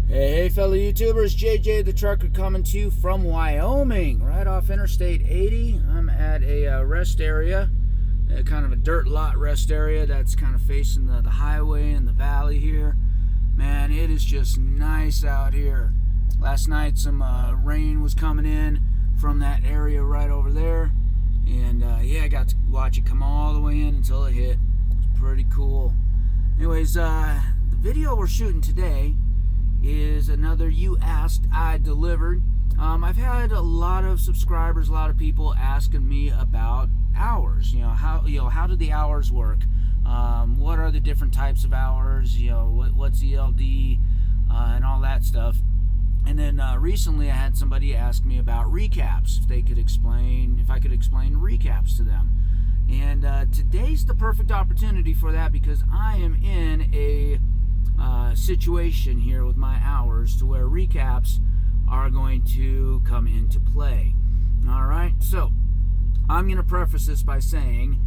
Hey fellow YouTubers, JJ the Trucker coming to you from Wyoming, right off Interstate 80. I'm at a rest area, kind of a dirt lot rest area that's kind of facing the highway and the valley here. Man, it is just nice out here. Last night some rain was coming in from that area right over there, and yeah, I got to watch it come all the way in until it hit. It's pretty cool. Anyways, the video we're shooting today is another You Asked, I Delivered. I've had a lot of subscribers, a lot of people asking me about hours. How do the hours work? What are the different types of hours? What's ELD and all that stuff. And then recently I had somebody ask me about recaps. If I could explain recaps to them. And today's the perfect opportunity for that, because I am in a situation here with my hours to where recaps are going to come into play. Alright, so I'm going to preface this by saying,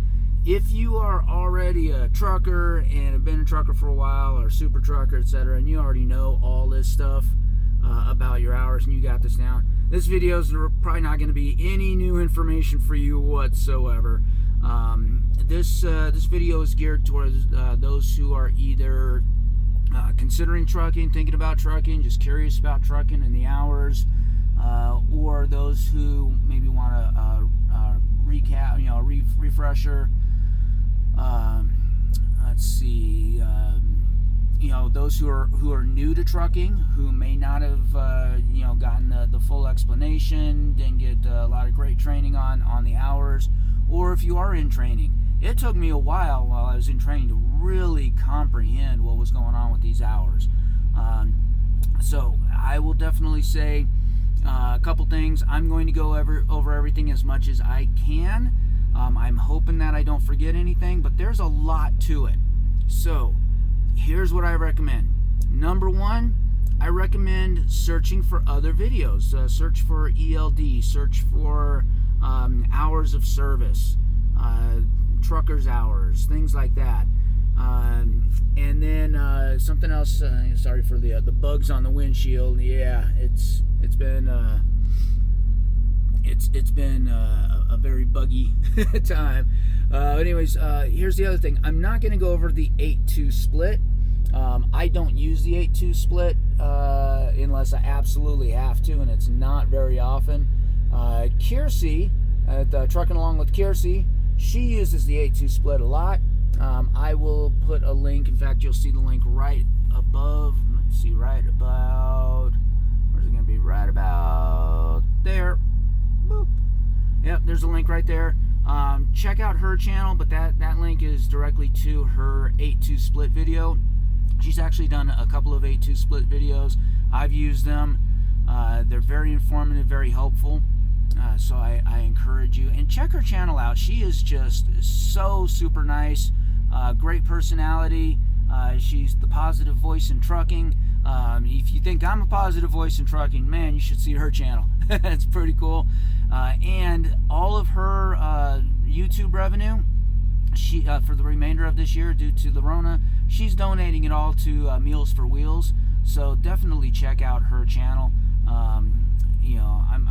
if you are already a trucker and have been a trucker for a while, or super trucker, etc., and you already know all this stuff about your hours and you got this down, this video is probably not going to be any new information for you whatsoever. This video is geared towards those who are either considering trucking, thinking about trucking, just curious about trucking and the hours, or those who maybe want a recap, refresher. Let's see, those who are new to trucking, who may not have gotten the full explanation, didn't get a lot of great training on the hours, or if you are in training. It took me a while I was in training to really comprehend what was going on with these hours. So I will definitely say a couple things. I'm going to go over everything as much as I can. I'm hoping that I don't forget anything, but there's a lot to it. So here's what I recommend. Number one, I recommend searching for other videos. Search for ELD, search for hours of service, truckers hours, things like that. And then something else, sorry for the bugs on the windshield. Yeah, it's been a very buggy time. Anyways, here's the other thing. I'm not going to go over the 8-2 split. I don't use the 8-2 split unless I absolutely have to, and it's not very often. Kiersey, at Trucking Along with Kiersey, she uses the 8-2 split a lot. I will put a link. In fact, you'll see the link right above. Let's see, right about, where's it going to be? Right about there. Boop. Yep, there's a link right there. Check out her channel, but that link is directly to her 8-2 split video. She's actually done a couple of 8-2 split videos. I've used them. They're very informative, very helpful. So I encourage you, and check her channel out. She is just so super nice, great personality. She's the positive voice in trucking. If you think I'm a positive voice in trucking, man, you should see her channel. It's pretty cool. And all of her YouTube revenue, she for the remainder of this year, due to the Rona, she's donating it all to Meals for Wheels. So definitely check out her channel.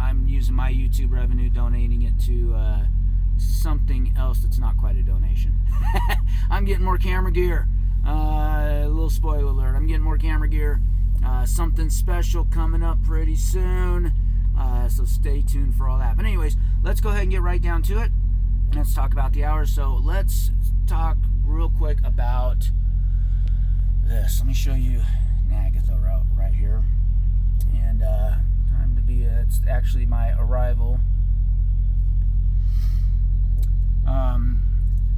I'm using my YouTube revenue, donating it to something else that's not quite a donation. I'm getting more camera gear. A little spoiler alert, I'm getting more camera gear. Something special coming up pretty soon. So stay tuned for all that. But anyways, let's go ahead and get right down to it. Let's talk about the hours. So let's talk real quick about this. Let me show you Nagatha route right here. And time to be, it's actually my arrival.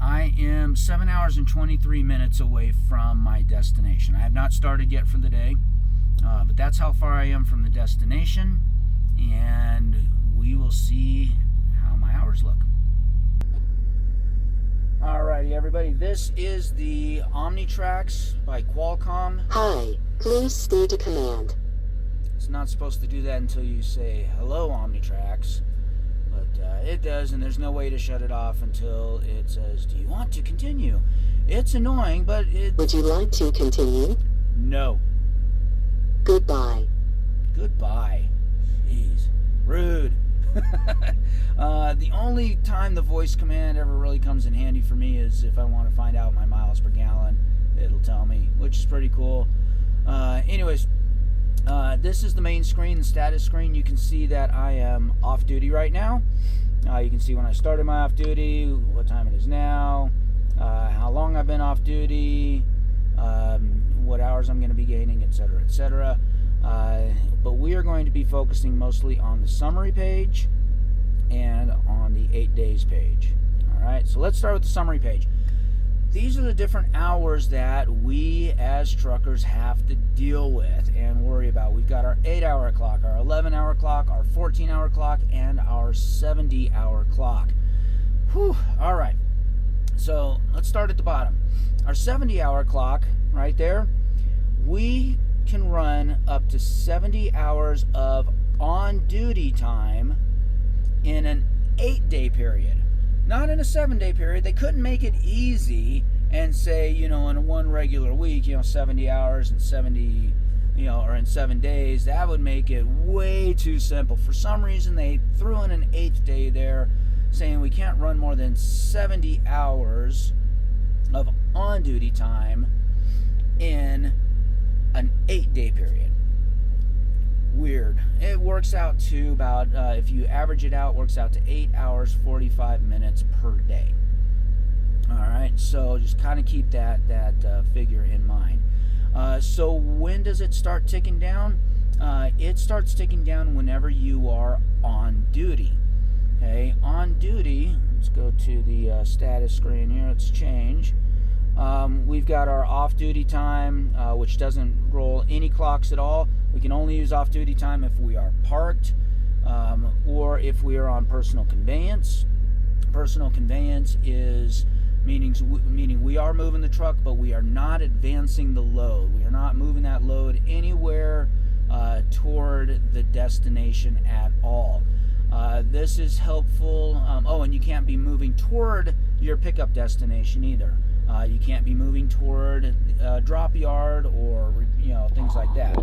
I am 7 hours and 23 minutes away from my destination. I have not started yet for the day, but that's how far I am from the destination, and we will see how my hours look. Alrighty, everybody, this is the Omnitrax by Qualcomm. Hi, please stay to command. It's not supposed to do that until you say, hello, Omnitrax. But it does, and there's no way to shut it off until it says, do you want to continue? It's annoying, but it... Would you like to continue? No. Goodbye. Goodbye. Jeez. Rude. The only time the voice command ever really comes in handy for me is if I want to find out my miles per gallon. It'll tell me, which is pretty cool. Anyways, this is the main screen, the status screen. You can see that I am off duty right now. You can see when I started my off duty, what time it is now, how long I've been off duty, what hours I'm going to be gaining, etc., etc. But we are going to be focusing mostly on the summary page and on the 8 days page. All right, so let's start with the summary page. These are the different hours that we as truckers have to deal with and worry about. We've got our 8-hour clock, our 11-hour clock, our 14-hour clock, and our 70-hour clock. Whew, all right. So let's start at the bottom. Our 70-hour clock, right there, we can run up to 70 hours of on-duty time in an 8-day period. Not in a 7-day period. They couldn't make it easy and say, in one regular week, 70 hours and 70, or in 7 days. That would make it way too simple. For some reason, they threw in an 8th day there, saying we can't run more than 70 hours of on-duty time in an 8-day period. Weird. It works out to about, if you average it out, works out to 8 hours, 45 minutes per day. All right, so just kind of keep that figure in mind. So when does it start ticking down? It starts ticking down whenever you are on duty. Okay, on duty, let's go to the status screen here. Let's change. We've got our off-duty time, which doesn't roll any clocks at all. We can only use off-duty time if we are parked or if we are on personal conveyance. Personal conveyance is meaning we are moving the truck, but we are not advancing the load. We are not moving that load anywhere toward the destination at all. This is helpful. And you can't be moving toward your pickup destination either. You can't be moving toward a drop yard or things like that.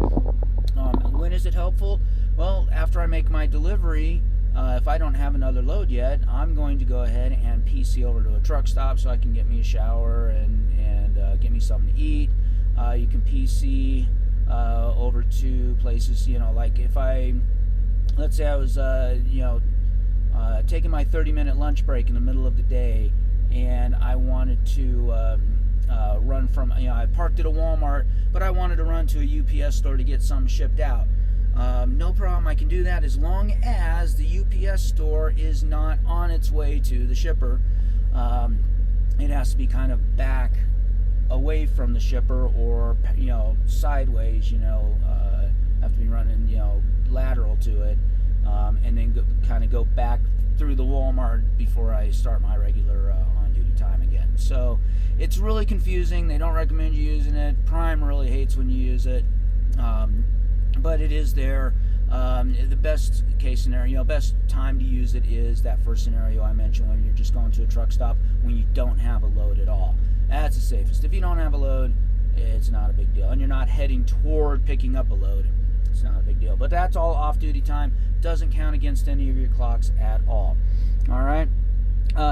When is it helpful? Well, after I make my delivery, if I don't have another load yet, I'm going to go ahead and PC over to a truck stop so I can get me a shower and get me something to eat. You can PC over to places, like if let's say I was, taking my 30-minute lunch break in the middle of the day, and I wanted to run from, I parked at a Walmart, but I wanted to run to a UPS store to get something shipped out. No problem, I can do that as long as the UPS store is not on its way to the shipper. It has to be kind of back away from the shipper or, sideways, have to be running, lateral to it, and then kind of go back through the Walmart before I start my regular on-duty time again. So it's really confusing. They don't recommend you using it. Prime really hates when you use it, but it is there. The best case scenario, best time to use it is that first scenario I mentioned when you're just going to a truck stop when you don't have a load at all. That's the safest. If you don't have a load, it's not a big deal. And you're not heading toward picking up a load, it's not a big deal. But that's all off-duty time. Doesn't count against any of your clocks at all. All right.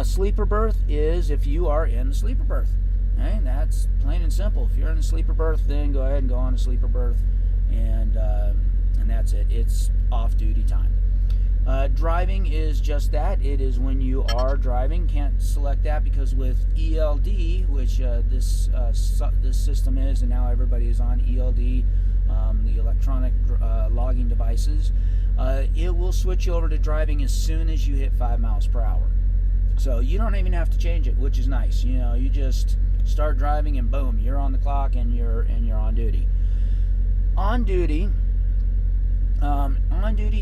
Sleeper berth is if you are in the sleeper berth. Okay? That's plain and simple. If you're in the sleeper berth, then go ahead and go on a sleeper berth, and that's it. It's off-duty time. Driving is just that. It is when you are driving. Can't select that because with ELD, which this system is, and now everybody is on ELD, the electronic logging devices, it will switch you over to driving as soon as you hit 5 miles per hour. So you don't even have to change it, which is nice. You just start driving and boom, you're on the clock and you're on duty. On duty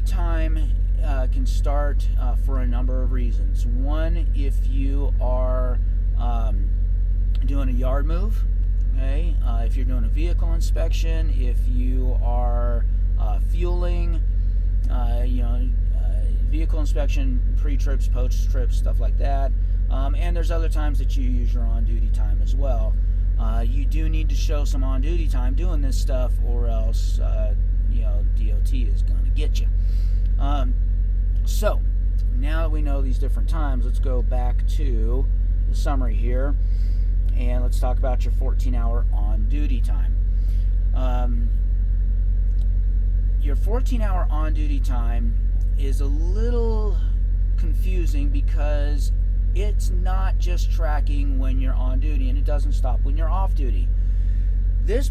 time can start for a number of reasons. One, if you are doing a yard move, okay? If you're doing a vehicle inspection, if you are fueling, vehicle inspection, pre-trips, post-trips, stuff like that. And there's other times that you use your on-duty time as well. You do need to show some on-duty time doing this stuff, or else DOT is going to get you. So now that we know these different times, let's go back to the summary here, and let's talk about your 14-hour on-duty time. Your 14-hour on-duty time is a little confusing because it's not just tracking when you're on duty, and it doesn't stop when you're off duty. This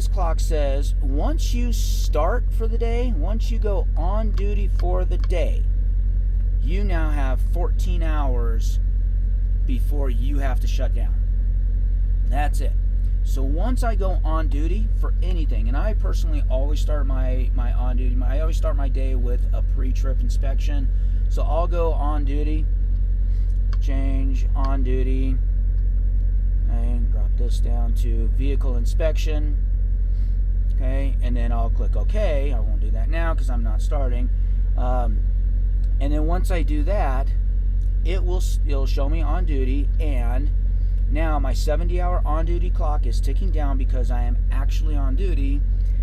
clock says once you start for the day, once you go on duty for the day, you now have 14 hours before you have to shut down. That's it. So once I go on duty for anything, and I personally always start my on duty, I always start my day with a pre-trip inspection. So I'll go on duty, change on duty, and drop this down to vehicle inspection. Okay, and then I'll click OK. I won't do that now because I'm not starting. And then once I do that, it'll show me on duty, and now my 70-hour on-duty clock is ticking down because I am actually on duty,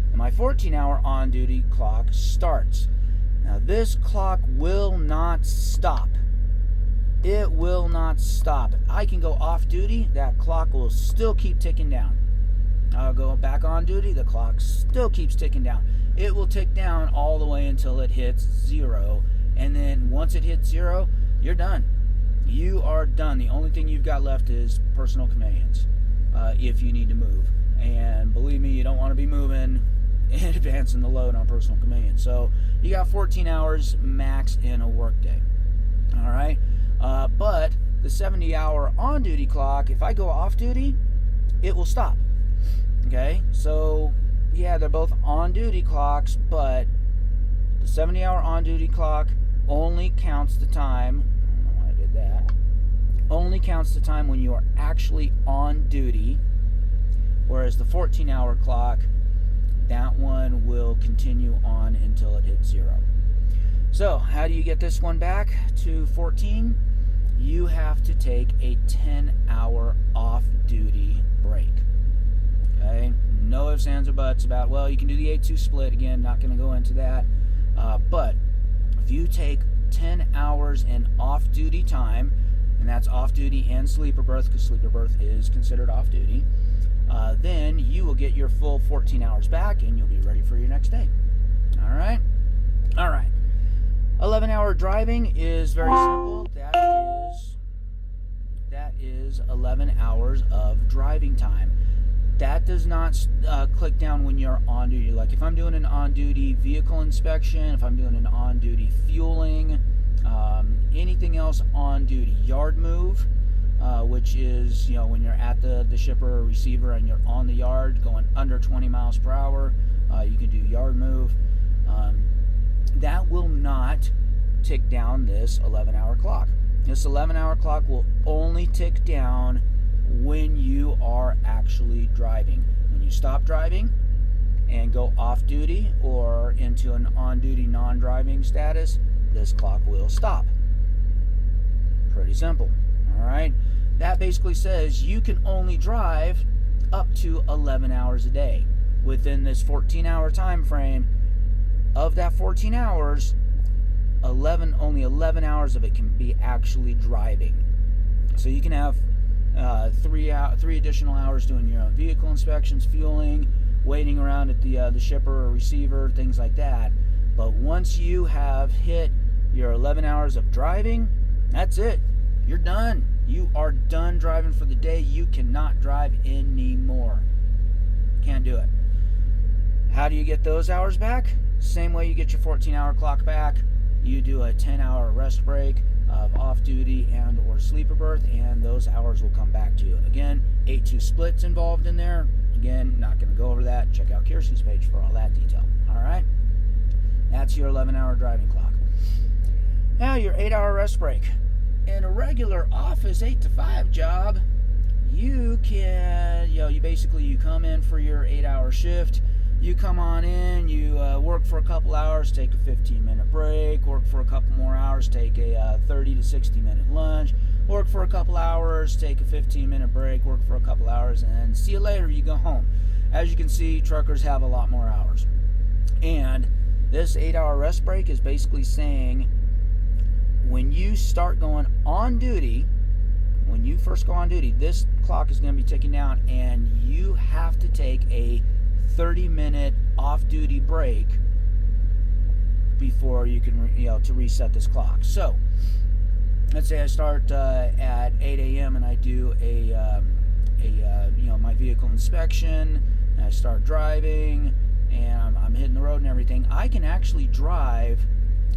and my 14-hour on-duty clock starts. Now this clock will not stop. It will not stop. I can go off duty, that clock will still keep ticking down. I'll go back on duty, the clock still keeps ticking down. It will tick down all the way until it hits 0, and then once it hits 0, you're done. You are done. The only thing you've got left is personal conveyance, if you need to move. And believe me, you don't want to be moving and advancing the load on personal conveyance. So you got 14 hours max in a workday. All right. But the 70-hour on-duty clock, if I go off duty, it will stop. Okay. So yeah, they're both on-duty clocks, but the 70-hour on-duty clock only counts the time. That only counts the time when you are actually on duty, whereas the 14-hour clock, that one will continue on until it hits 0. So how do you get this one back to 14? You have to take a 10-hour off-duty break. Okay, no ifs, ands, or buts about, well, you can do the 8-2 split. Again, not going to go into that, but if you take 10 hours in off-duty time, and that's off-duty and sleeper berth, because sleeper berth is considered off-duty, then you will get your full 14 hours back, and you'll be ready for your next day. All right? 11-hour driving is very simple. That is 11 hours of driving time. That does not click down when you're on duty. Like if I'm doing an on-duty vehicle inspection, if I'm doing an on-duty fueling, anything else on duty, yard move, which is when you're at the shipper or receiver and you're on the yard going under 20 miles per hour, you can do yard move. That will not tick down this 11-hour clock. This 11-hour clock will only tick down when you are actually driving. When you stop driving and go off duty or into an on-duty non-driving status, this clock will stop. Pretty simple. All right. That basically says you can only drive up to 11 hours a day within this 14-hour time frame. Of that 14 hours, only 11 hours of it can be actually driving. So you can have 3 additional hours doing your own vehicle inspections, fueling, waiting around at the shipper or receiver, things like that. But once you have hit your 11 hours of driving, that's it. You're done. You are done driving for the day. You cannot drive anymore. Can't do it. How do you get those hours back? Same way you get your 14-hour clock back. You do a 10-hour rest break of off-duty and or sleeper berth, and those hours will come back to you. Again, 8-2 splits involved in there. Again, not going to go over that. Check out Kirsty's page for all that detail. All right? That's your 11-hour driving clock. Now, your 8-hour rest break. In a regular office 8 to 5 job, you can, you come in for your 8-hour shift. You come on in, you work for a couple hours, take a 15-minute break, work for a couple more hours, take a 30 to 60-minute lunch, work for a couple hours, take a 15-minute break, work for a couple hours, and see you later, you go home. As you can see, truckers have a lot more hours. And this 8-hour rest break is basically saying when you start going on duty, when you first go on duty, this clock is going to be ticking down, and you have to take a 30-minute off-duty break before you can, to reset this clock. So, let's say I start at 8 a.m. and I do my vehicle inspection, and I start driving, and I'm hitting the road and everything. I can actually drive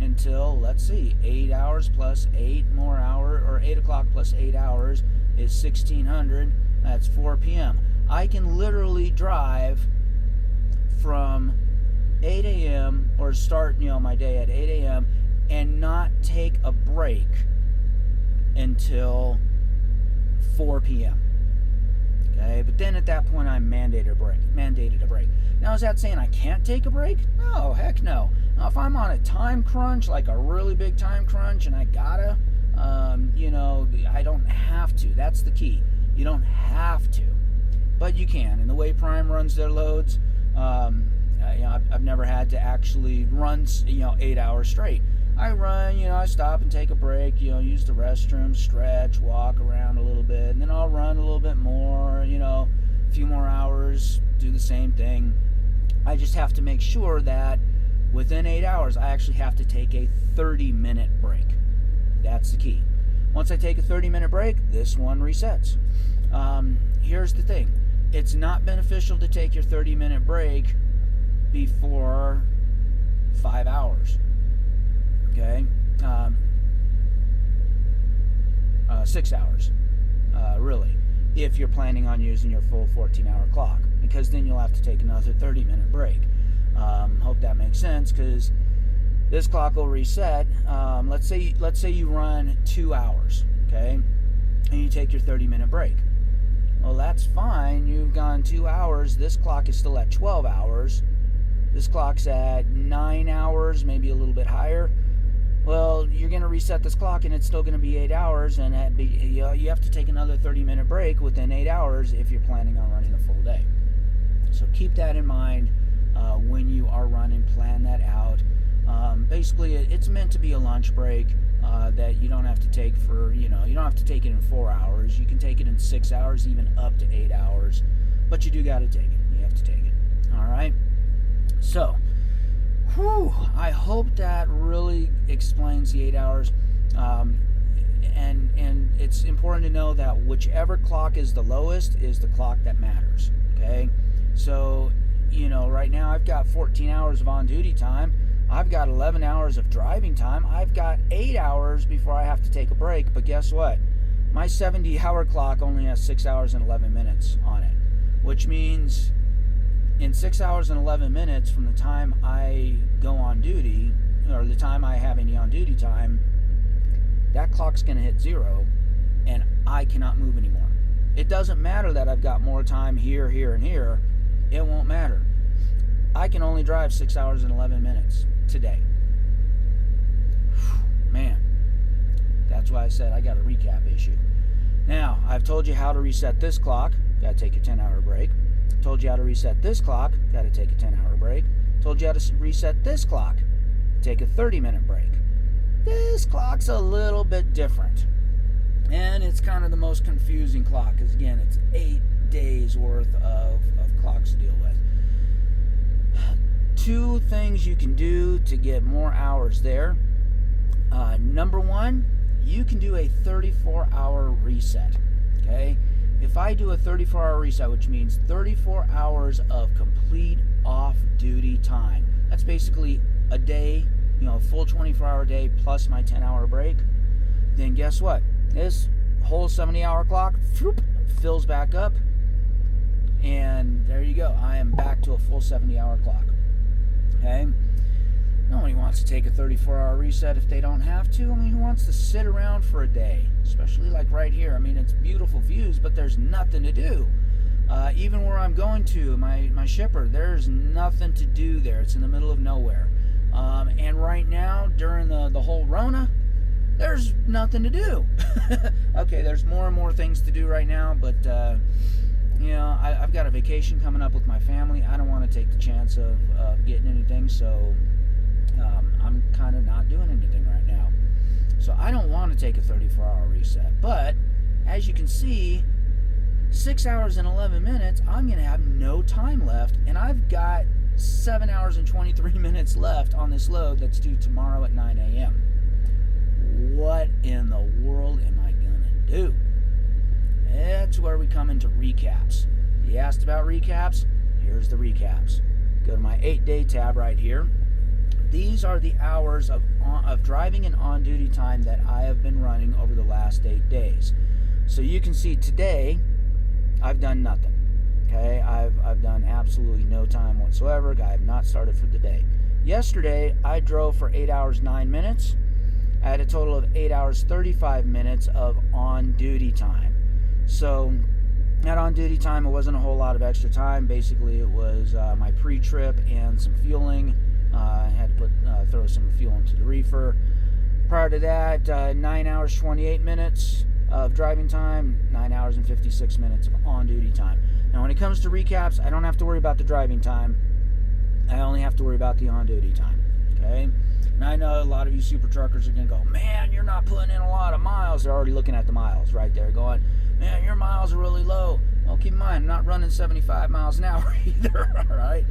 until, let's see, 8 hours plus 8 more hours, or 8 o'clock plus 8 hours is 1600. That's 4 p.m. I can literally drive from 8 a.m. or start, my day at 8 a.m. and not take a break until 4 p.m. Okay, but then at that point I'm mandated a break. Now, is that saying I can't take a break? No, heck no. Now, if I'm on a time crunch, like a really big time crunch, and I gotta, I don't have to. That's the key. You don't have to, but you can. And the way Prime runs their loads, I've never had to actually run, 8 hours straight. I run, I stop and take a break, use the restroom, stretch, walk around a little bit, and then I'll run a little bit more, a few more hours, do the same thing. I just have to make sure that within 8 hours, I actually have to take a 30-minute break. That's the key. Once I take a 30-minute break, this one resets. Here's the thing. It's not beneficial to take your 30-minute break before 5 hours. Okay? 6 hours, really, if you're planning on using your full 14-hour clock, because then you'll have to take another 30-minute break. Hope that makes sense, because this clock will reset. Let's say you run 2 hours, okay, and you take your 30-minute break. Well, that's fine. You've gone 2 hours. This clock is still at 12 hours. This clock's at 9 hours, maybe a little bit higher. Well, you're going to reset this clock, and it's still going to be 8 hours, and you have to take another 30-minute break within 8 hours if you're planning on running a full day. So keep that in mind when you are running. Plan that out. Basically, it's meant to be a lunch break that you don't have to take for, you don't have to take it in 4 hours. You can take it in 6 hours, even up to 8 hours. But you do got to take it. You have to take it. All right? So, I hope that really explains the 8 hours. And it's important to know that whichever clock is the lowest is the clock that matters. Okay? So, right now I've got 14 hours of on-duty time. I've got 11 hours of driving time. I've got 8 hours before I have to take a break. But guess what? My 70-hour clock only has 6 hours and 11 minutes on it, which means in 6 hours and 11 minutes from the time I go on duty, or the time I have any on-duty time, that clock's going to hit 0, and I cannot move anymore. It doesn't matter that I've got more time here, here, and here. It won't matter. I can only drive 6 hours and 11 minutes today. Man, that's why I said I got a recap issue. Now, I've told you how to reset this clock. Got to take a 10-hour break. Told you how to reset this clock. Got to take a 10-hour break. Told you how to reset this clock. Take a 30-minute break. This clock's a little bit different. And it's kind of the most confusing clock, because again, it's 8 days worth of clocks to deal with. 2 things you can do to get more hours there. Number 1, you can do a 34-hour reset. Okay? If I do a 34-hour reset, which means 34 hours of complete off-duty time, that's basically a day, a full 24-hour day plus my 10-hour break, then guess what? This whole 70-hour clock fills back up, and there you go. I am back to a full 70-hour clock. Okay? Nobody wants to take a 34-hour reset if they don't have to. I mean, who wants to sit around for a day? Especially like right here. I mean, it's beautiful views, but there's nothing to do. Even where I'm going to, my shipper, there's nothing to do there. It's in the middle of nowhere. And right now, during the whole Rona, there's nothing to do. Okay, there's more and more things to do right now, but I've got a vacation coming up with my family. I don't want to take the chance of getting anything, so I'm kind of not doing anything right now. So I don't want to take a 34-hour reset. But as you can see, 6 hours and 11 minutes, I'm going to have no time left, and I've got 7 hours and 23 minutes left on this load that's due tomorrow at 9 a.m. What in the world am I going to do? That's where we come into recaps. You asked about recaps? Here's the recaps. Go to my 8-day tab right here. These are the hours of driving and on-duty time that I have been running over the last 8 days. So you can see today, I've done nothing. Okay, I've done absolutely no time whatsoever. I have not started for the day. Yesterday, I drove for 8 hours, 9 minutes. I had a total of 8 hours, 35 minutes of on-duty time. So that on-duty time, it wasn't a whole lot of extra time. Basically, it was my pre-trip and some fueling. I had to throw some fuel into the reefer. Prior to that, 9 hours, 28 minutes of driving time, 9 hours and 56 minutes of on-duty time. Now, when it comes to recaps, I don't have to worry about the driving time. I only have to worry about the on-duty time. Okay? And I know a lot of you super truckers are going to go, man, you're not putting in a lot of miles. They're already looking at the miles right there going, man, your miles are really low. Well, keep in mind, I'm not running 75 miles an hour either, all right?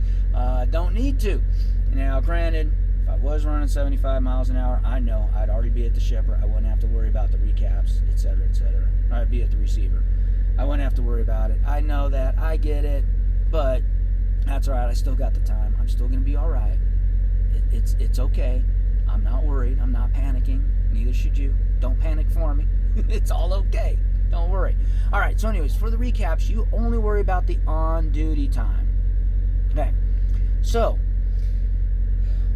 Don't need to. Now, granted, if I was running 75 miles an hour, I know I'd already be at the shipper. I wouldn't have to worry about the recaps, et cetera, et cetera. I'd be at the receiver. I wouldn't have to worry about it. I know that. I get it. But that's all right. I still got the time. I'm still going to be all right. It's okay. I'm not worried. I'm not panicking. Neither should you. Don't panic for me. It's all okay. Don't worry. All right. So anyways, for the recaps, you only worry about the on-duty time. Okay. So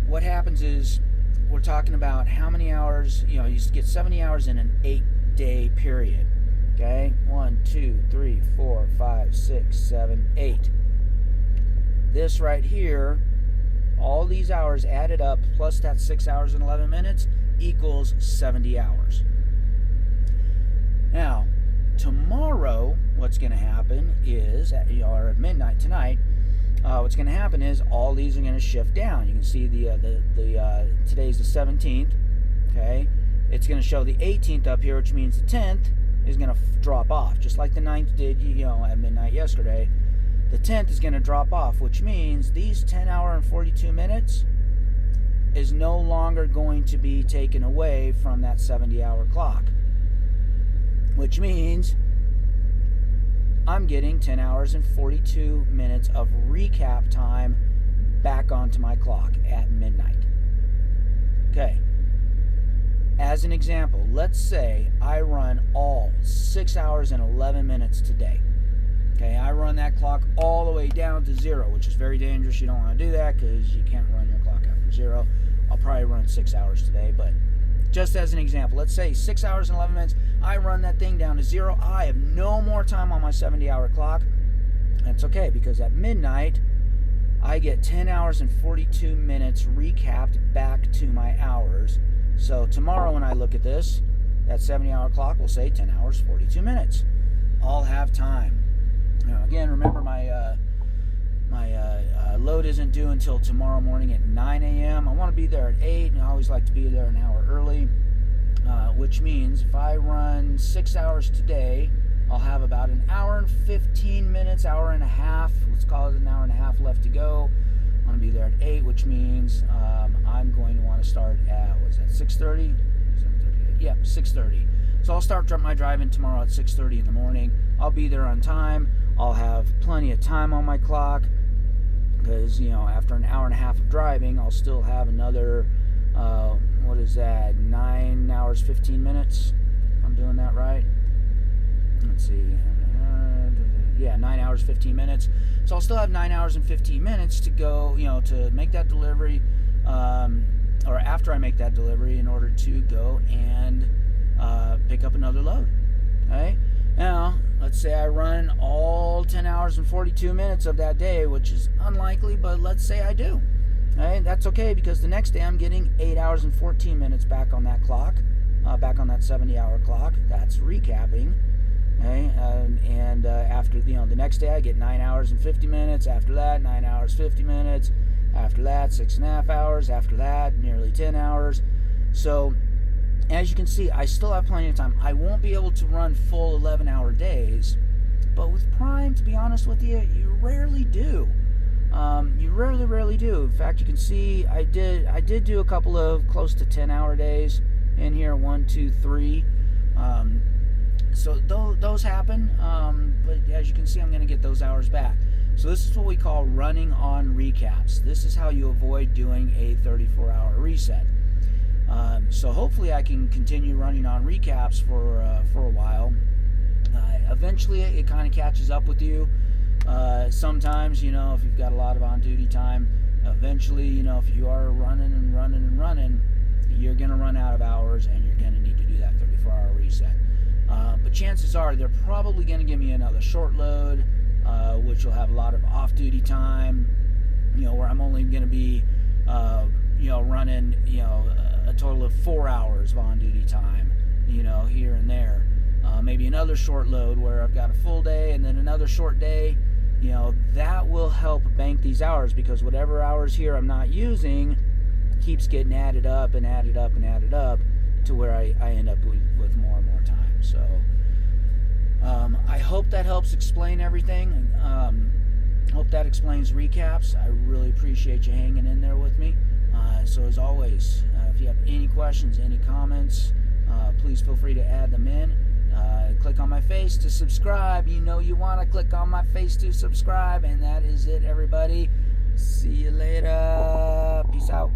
what happens is we're talking about how many hours, you get 70 hours in an 8-day period. Okay? 1, 2, 3, 4, 5, 6, 7, 8. This right here, all these hours added up plus that 6 hours and 11 minutes equals 70 hours. Now, tomorrow, what's going to happen is, or at midnight tonight, what's going to happen is all these are going to shift down. You can see today's the 17th. Okay, it's going to show the 18th up here, which means the 10th is going to drop off, just like the 9th did, at midnight yesterday. The 10th is going to drop off, which means these 10 hour and 42 minutes is no longer going to be taken away from that 70-hour clock, which means I'm getting 10 hours and 42 minutes of recap time back onto my clock at midnight. Okay. As an example, let's say I run all 6 hours and 11 minutes today. Okay, I run that clock all the way down to 0, which is very dangerous. You don't want to do that because you can't run your clock after 0. I'll probably run 6 hours today, but just as an example, let's say 6 hours and 11 minutes, I run that thing down to 0. I have no more time on my 70-hour clock. That's okay, because at midnight, I get 10 hours and 42 minutes recapped back to my hours. So tomorrow when I look at this, that 70-hour clock will say 10 hours, 42 minutes. I'll have time. Now, again, remember my load isn't due until tomorrow morning at 9 a.m. I want to be there at 8, and I always like to be there an hour early, which means if I run 6 hours today, I'll have about an hour and 15 minutes, hour and a half, let's call it an hour and a half left to go. I want to be there at 8, which means I'm going to want to start at, 6:30? 7:38? Yeah, 6:30. So I'll start my driving tomorrow at 6:30 in the morning. I'll be there on time. I'll have plenty of time on my clock because, after an hour and a half of driving, I'll still have another, 9 hours, 15 minutes, if I'm doing that right. Let's see. 9 hours, 15 minutes. So I'll still have 9 hours and 15 minutes to go, to make that delivery, or after I make that delivery, in order to go and pick up another load. Okay? Now, let's say I run all 10 hours and 42 minutes of that day, which is unlikely, but let's say I do. Okay? That's okay, because the next day I'm getting 8 hours and 14 minutes back on that clock. back on that 70-hour clock. That's recapping. Okay, and after the next day I get 9 hours and 50 minutes. After that, 9 hours 50 minutes. After that, 6.5 hours. After that, nearly 10 hours. So as you can see, I still have plenty of time. I won't be able to run full 11-hour days, but with Prime, to be honest with you, you rarely do. You rarely do. In fact, you can see I did do a couple of close to 10-hour days in here, 1, 2, 3. So those happen, but as you can see, I'm going to get those hours back. So this is what we call running on recaps. This is how you avoid doing a 34-hour reset. So hopefully I can continue running on recaps for a while. Eventually it kind of catches up with you. Sometimes, if you've got a lot of on-duty time, eventually, if you are running, you're going to run out of hours and you're going to need to do that 34-hour reset. But chances are they're probably going to give me another short load, which will have a lot of off-duty time, where I'm only going to be, running, a total of 4 hours of on-duty time, here and there. Maybe another short load where I've got a full day and then another short day. That will help bank these hours, because whatever hours here I'm not using keeps getting added up and added up and added up to where I end up with more and more time. So I hope that helps explain everything. Hope that explains recaps. I really appreciate you hanging in there with me. So as always, if you have any questions, any comments, please feel free to add them in. Click on my face to subscribe. You want to click on my face to subscribe. And that is it, everybody. See you later. Peace out.